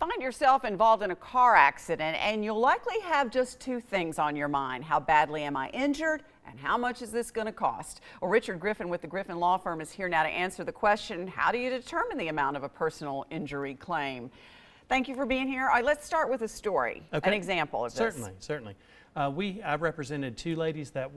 find yourself involved in a car accident, and you'll likely have just two things on your mind. How badly am I injured, and how much is this going to cost? Well, Richard Griffin with the Griffin Law Firm is here now to answer the question, how do you determine the amount of a personal injury claim? Thank you for being here. All right, let's start with a story, an example of this. Certainly. I represented two ladies that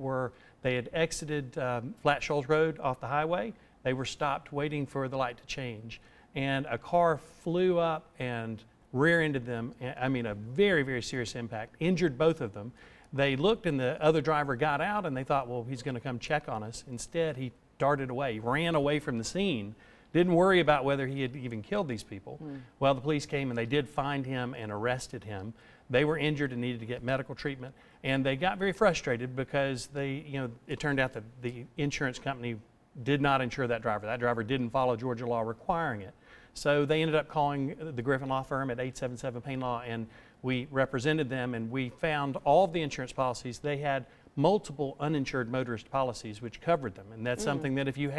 they had exited Flat Shoals Road off the highway. They were stopped waiting for the light to change, and a car flew up and rear-ended them. I mean, a very, very serious impact, injured both of them. They looked and the other driver got out and they thought, well, he's going to come check on us. Instead, he darted away, ran away from the scene, didn't worry about whether he had even killed these people. Well, the police came and they did find him and arrested him. They were injured and needed to get medical treatment, and they got very frustrated because it turned out that the insurance company did not insure that driver. That driver didn't follow Georgia law requiring it. So they ended up calling the Griffin Law Firm at 877-PAIN-LAW, and we represented them, and we found all of the insurance policies. They had multiple uninsured motorist policies which covered them, and that's something that if you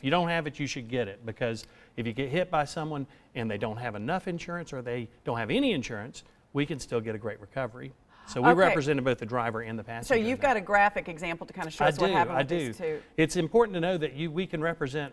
don't have it, you should get it, because if you get hit by someone and they don't have enough insurance or they don't have any insurance, we can still get a great recovery. So we represented both the driver and the passenger. So you've got a graphic example to kind of show us what happened with these two. It's important to know that we can represent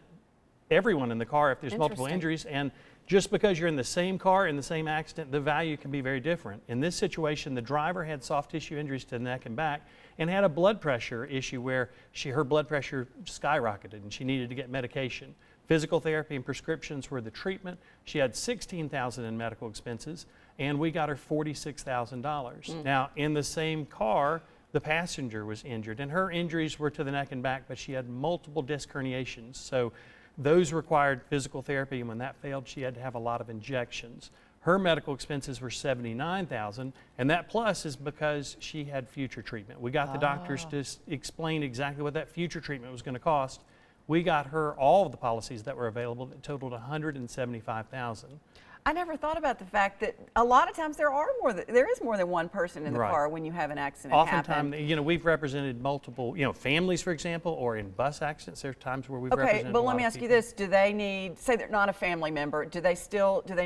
everyone in the car if there's multiple injuries, and just because you're in the same car in the same accident, the value can be very different. In this situation, the driver had soft tissue injuries to the neck and back and had a blood pressure issue where her blood pressure skyrocketed and she needed to get medication. Physical therapy and prescriptions were the treatment. She had $16,000 in medical expenses, and we got her $46,000. Now, in the same car, the passenger was injured, and her injuries were to the neck and back, but she had multiple disc herniations. So those required physical therapy, and when that failed, she had to have a lot of injections. Her medical expenses were $79,000, and that plus is because she had future treatment. We got the doctors to explain exactly what that future treatment was going to cost. We got her all of the policies that were available that totaled $175,000. I never thought about the fact that a lot of times there is more than one person in the car when you have an accident happen. Oftentimes, we've represented multiple, families, for example, or in bus accidents. There's times where we've represented Okay, but let me ask you this: do they need, say they're not a family member, do they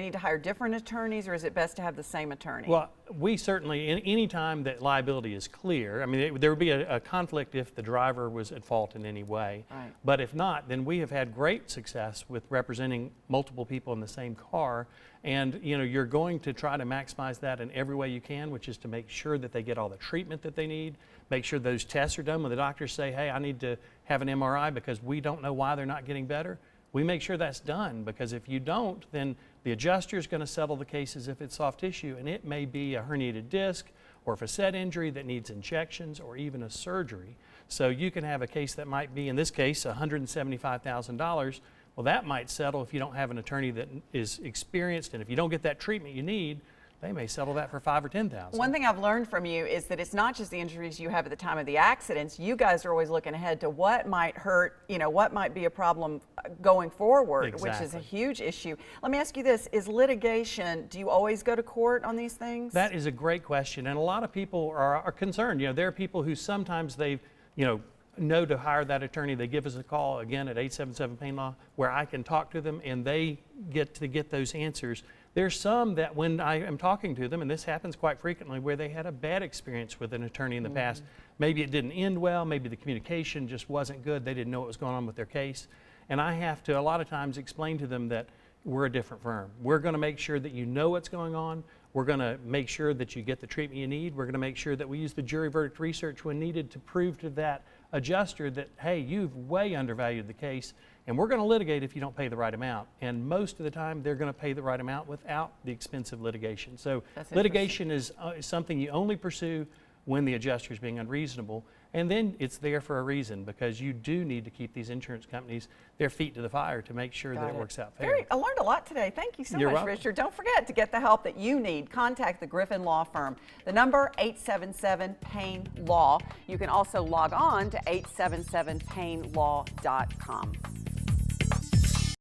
need to hire different attorneys, or is it best to have the same attorney? Well, we certainly, any time that liability is clear, I mean, there would be a conflict if the driver was at fault in any way. Right. But if not, then we have had great success with representing multiple people in the same car. And you're going to try to maximize that in every way you can, which is to make sure that they get all the treatment that they need, make sure those tests are done. When the doctors say, hey, I need to have an MRI because we don't know why they're not getting better, we make sure that's done, because if you don't, then the adjuster is going to settle the cases if it's soft tissue, and it may be a herniated disc or a facet injury that needs injections or even a surgery. So you can have a case that might be, in this case, $175,000. Well, that might settle if you don't have an attorney that is experienced, and if you don't get that treatment you need, they may settle that for $5,000 or $10,000. One thing I've learned from you is that it's not just the injuries you have at the time of the accidents. You guys are always looking ahead to what might hurt, what might be a problem going forward, which is a huge issue. Let me ask you this: is litigation, do you always go to court on these things? That is a great question, and a lot of people are concerned. There are people who sometimes they've, know to hire that attorney. They give us a call, again, at 877-PAIN-LAW, where I can talk to them and they get to get those answers. There's some that when I am talking to them, and this happens quite frequently, where they had a bad experience with an attorney in the past. Maybe it didn't end well, maybe the communication just wasn't good, they didn't know what was going on with their case. And I have to, a lot of times, explain to them that we're a different firm. We're going to make sure that you know what's going on. We're going to make sure that you get the treatment you need. We're going to make sure that we use the jury verdict research when needed to prove to that adjuster that, hey, you've way undervalued the case, and we're going to litigate if you don't pay the right amount. And most of the time, they're going to pay the right amount without the expensive litigation. So litigation is something you only pursue when the adjuster is being unreasonable, and then it's there for a reason, because you do need to keep these insurance companies their feet to the fire to make sure that it works out fair. I learned a lot today. Thank you so much, Richard. Don't forget to get the help that you need. Contact the Griffin Law Firm. The number, 877-PAIN-LAW. You can also log on to 877painlaw.com.